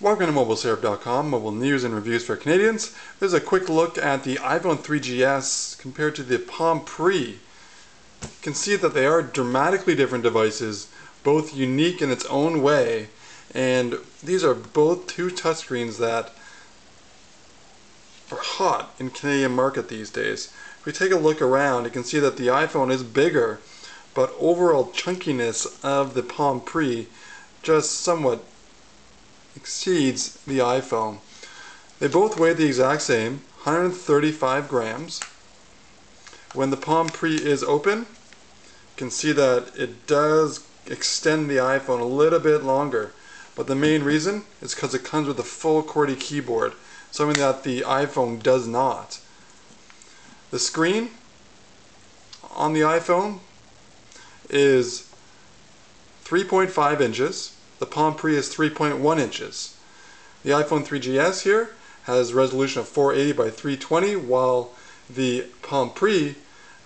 Welcome to MobileSyrup.com, mobile news and reviews for Canadians. There's a quick look at the iPhone 3GS compared to the Palm Pre. You can see that they are dramatically different devices, both unique in its own way, and these are both two touchscreens that are hot in Canadian market these days. If we take a look around, you can see that the iPhone is bigger, but overall chunkiness of the Palm Pre just somewhat exceeds the iPhone. They both weigh the exact same, 135 grams. When the Palm Pre is open, you can see that it does extend the iPhone a little bit longer, but the main reason is because it comes with a full QWERTY keyboard, something that the iPhone does not. The screen on the iPhone is 3.5 inches. The Palm Pre is 3.1 inches. The iPhone 3GS here has a resolution of 480 by 320, while the Palm Pre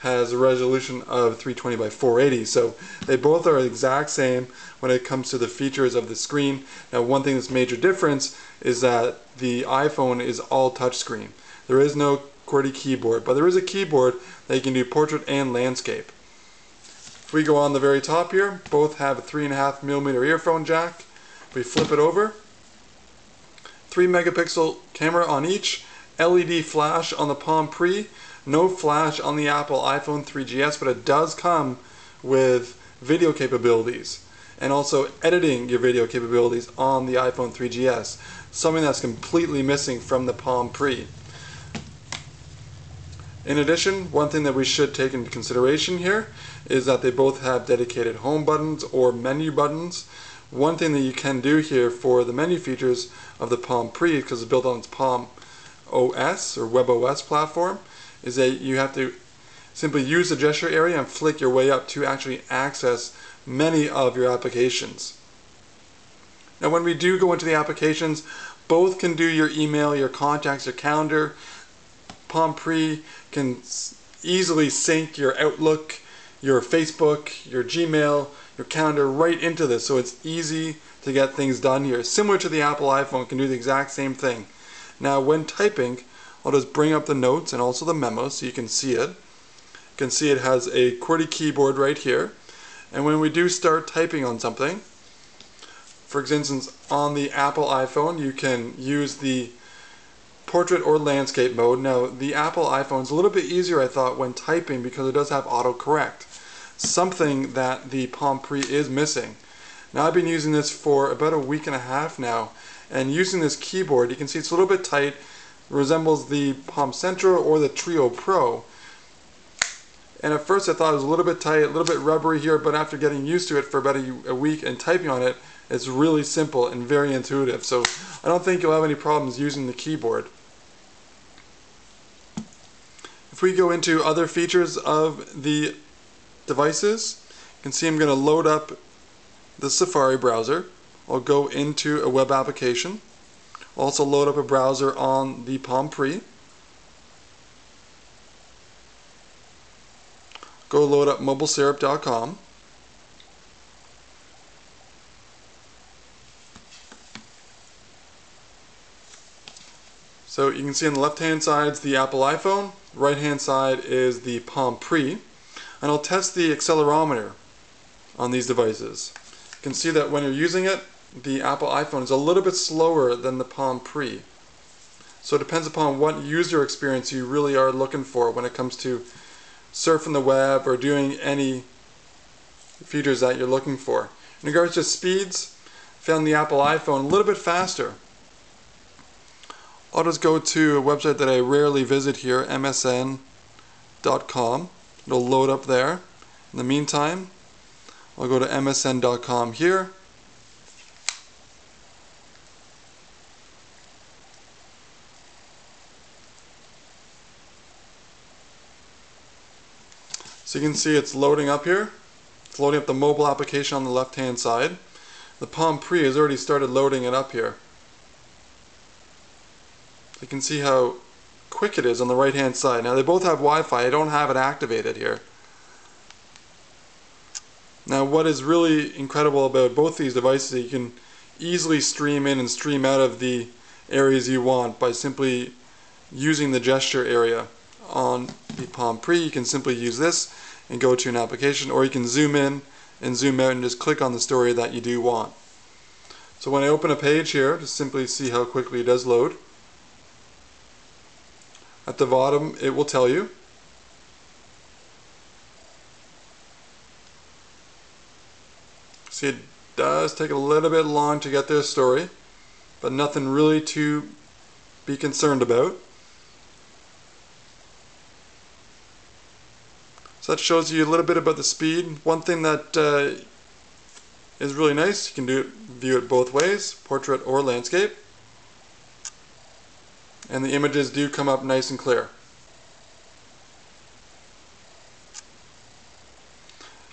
has a resolution of 320 by 480. So they both are the exact same when it comes to the features of the screen. Now, one thing that's major difference is that the iPhone is all touchscreen. There is no QWERTY keyboard, but there is a keyboard that you can do portrait and landscape. If we go on the very top here, both have a 3.5mm earphone jack. If we flip it over, 3-megapixel camera on each, LED flash on the Palm Pre, no flash on the Apple iPhone 3GS, but it does come with video capabilities and also editing your video capabilities on the iPhone 3GS, something that's completely missing from the Palm Pre. In addition, one thing that we should take into consideration here is that they both have dedicated home buttons or menu buttons. One thing that you can do here for the menu features of the Palm Pre, because it's built on its Palm OS or WebOS platform, is that you have to simply use the gesture area and flick your way up to actually access many of your applications. Now, when we do go into the applications, both can do your email, your contacts, your calendar. Palm Pre can easily sync your Outlook, your Facebook, your Gmail, your calendar right into this, so it's easy to get things done here. Similar to the Apple iPhone, can do the exact same thing. Now, when typing, I'll just bring up the notes and also the memos so you can see it. You can see it has a QWERTY keyboard right here, and when we do start typing on something, for instance, on the Apple iPhone, you can use the portrait or landscape mode. Now, the Apple iPhone is a little bit easier, I thought, when typing because it does have autocorrect, something that the Palm Pre is missing. Now, I've been using this for about a week and a half now, and using this keyboard, you can see it's a little bit tight, resembles the Palm Central or the Trio Pro. And at first I thought it was a little bit tight, a little bit rubbery here, but after getting used to it for about a week and typing on it, it's really simple and very intuitive. So I don't think you'll have any problems using the keyboard. If we go into other features of the devices, you can see I'm going to load up the Safari browser. I'll go into a web application. I'll also load up a browser on the Palm Pre. Go load up MobileSyrup.com. So you can see on the left hand side is the Apple iPhone, right hand side is the Palm Pre, and I'll test the accelerometer on these devices. You can see that when you're using it, the Apple iPhone is a little bit slower than the Palm Pre. So it depends upon what user experience you really are looking for when it comes to surfing the web or doing any features that you're looking for. In regards to speeds, I found the Apple iPhone a little bit faster. I'll just go to a website that I rarely visit here, msn.com. It'll load up there. In the meantime, I'll go to msn.com here. So you can see it's loading up here. It's loading up the mobile application on the left hand side. The Palm Pre has already started loading it up here. You can see how quick it is on the right hand side. Now, they both have Wi-Fi. I don't have it activated here. Now, what is really incredible about both these devices is you can easily stream in and stream out of the areas you want by simply using the gesture area on the Palm Pre. You can simply use this and go to an application, or you can zoom in and zoom out and just click on the story that you do want. So when I open a page here, just simply see how quickly it does load. At the bottom it will tell you. See, it does take a little bit long to get their story, but nothing really to be concerned about. So that shows you a little bit about the speed. One thing that is really nice, you can view it both ways, portrait or landscape. And the images do come up nice and clear.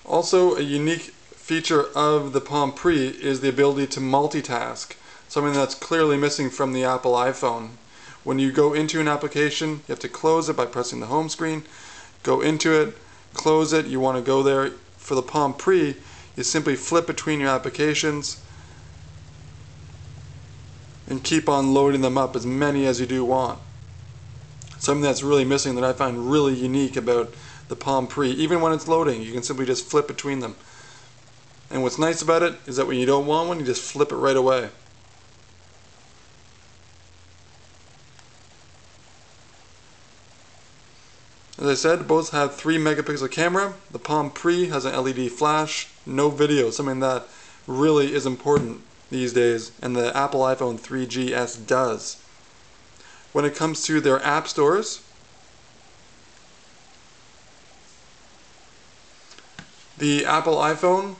Also, a unique feature of the Palm Pre is the ability to multitask, something that's clearly missing from the Apple iPhone. When you go into an application, you have to close it by pressing the home screen, go into it, close it, you want to go there. For the Palm Pre, you simply flip between your applications and keep on loading them up, as many as you do want. Something that's really missing that I find really unique about the Palm Pre. Even when it's loading, you can simply just flip between them. And what's nice about it is that when you don't want one, you just flip it right away. As I said, both have 3 megapixel camera. The Palm Pre has an LED flash, no video, something that really is important these days, and the Apple iPhone 3GS does. When it comes to their app stores, the Apple iPhone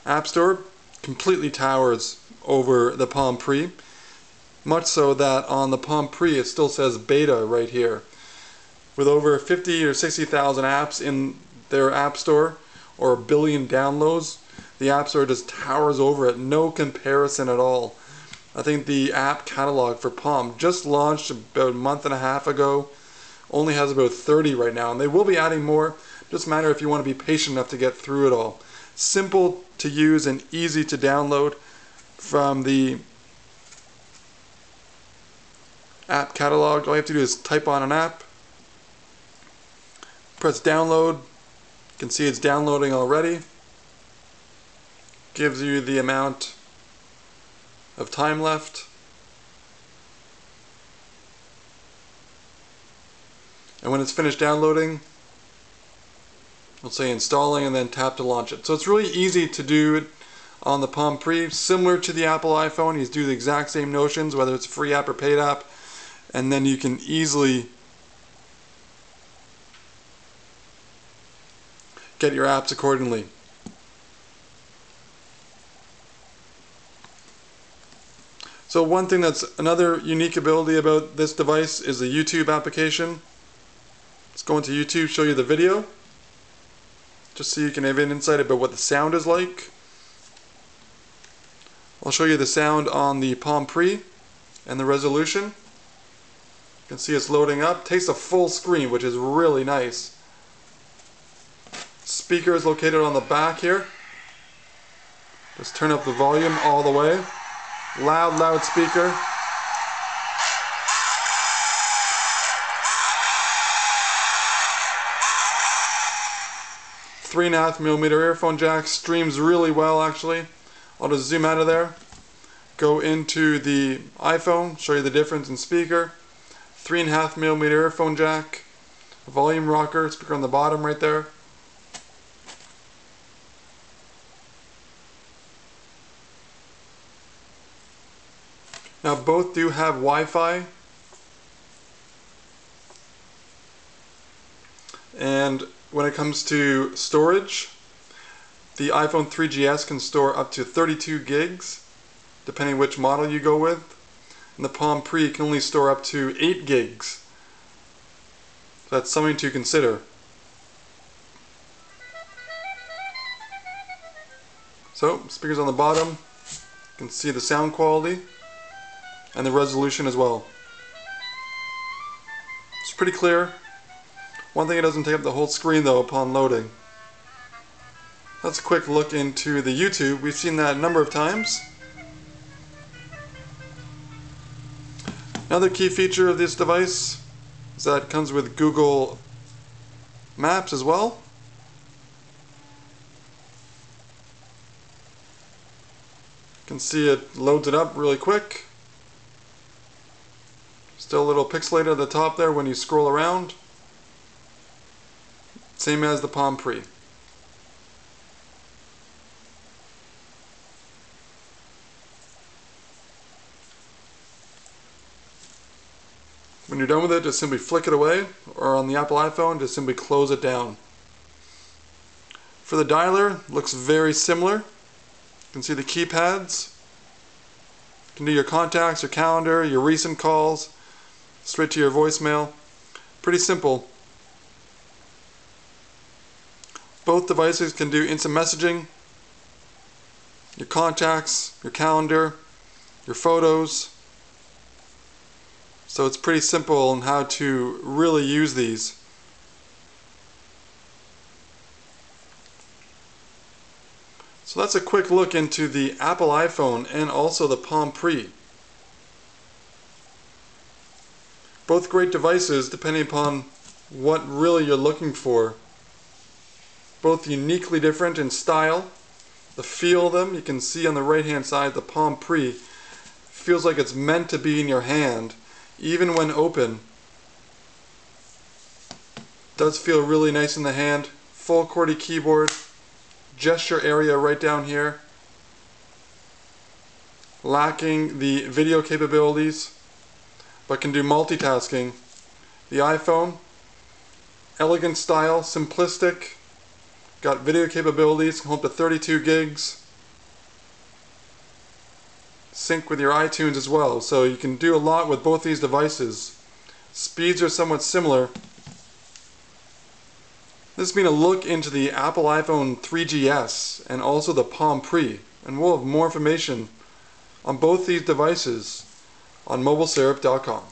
App Store completely towers over the Palm Pre, much so that on the Palm Pre it still says beta right here. With over 50 or 60,000 apps in their App Store, or 1 billion downloads, the App Store just towers over it, no comparison at all. I think the app catalog for Palm just launched about a month and a half ago, only has about 30 right now, and they will be adding more. Just a matter if you want to be patient enough to get through it all. Simple to use and easy to download from the app catalog. All you have to do is type on an app, press download. You can see it's downloading already. Gives you the amount of time left. And when it's finished downloading, it'll say installing and then tap to launch it. So it's really easy to do it on the Palm Pre, similar to the Apple iPhone. You do the exact same notions, whether it's a free app or paid app, and then you can easily get your apps accordingly. So one thing that's another unique ability about this device is the YouTube application. Let's go into YouTube, show you the video, just so you can have an insight about what the sound is like. I'll show you the sound on the Palm Pre and the resolution. You can see it's loading up. Takes a full screen, which is really nice. Speaker is located on the back here. Just turn up the volume all the way. Loud speaker. Three and a half millimeter earphone jack, streams really well actually. I'll just zoom out of there, go into the iPhone, show you the difference in speaker. 3.5 millimeter earphone jack, volume rocker, speaker on the bottom right there. Now both do have Wi-Fi, and when it comes to storage, the iPhone 3GS can store up to 32 gigs, depending which model you go with, and the Palm Pre can only store up to 8 gigs. So that's something to consider. So, speakers on the bottom, you can see the sound quality and the resolution as well. It's pretty clear. One thing, it doesn't take up the whole screen though upon loading. That's a quick look into the YouTube. We've seen that a number of times. Another key feature of this device is that it comes with Google Maps as well. You can see it loads it up really quick. Still a little pixelated at the top there when you scroll around. Same as the Palm Pre. When you're done with it, just simply flick it away, or on the Apple iPhone, just simply close it down. For the dialer, looks very similar. You can see the keypads. You can do your contacts, your calendar, your recent calls, straight to your voicemail. Pretty simple. Both devices can do instant messaging, your contacts, your calendar, your photos. So it's pretty simple on how to really use these. So that's a quick look into the Apple iPhone and also the Palm Pre. Both great devices depending upon what really you're looking for. Both uniquely different in style. The feel of them, you can see on the right hand side, the Palm Pre feels like it's meant to be in your hand. Even when open, does feel really nice in the hand. Full QWERTY keyboard, gesture area right down here. Lacking the video capabilities, but can do multitasking. The iPhone, elegant style, simplistic, got video capabilities, home to 32 gigs. Sync with your iTunes as well, so you can do a lot with both these devices. Speeds are somewhat similar. This has been a look into the Apple iPhone 3GS and also the Palm Pre, and we'll have more information on both these devices on mobilesyrup.com.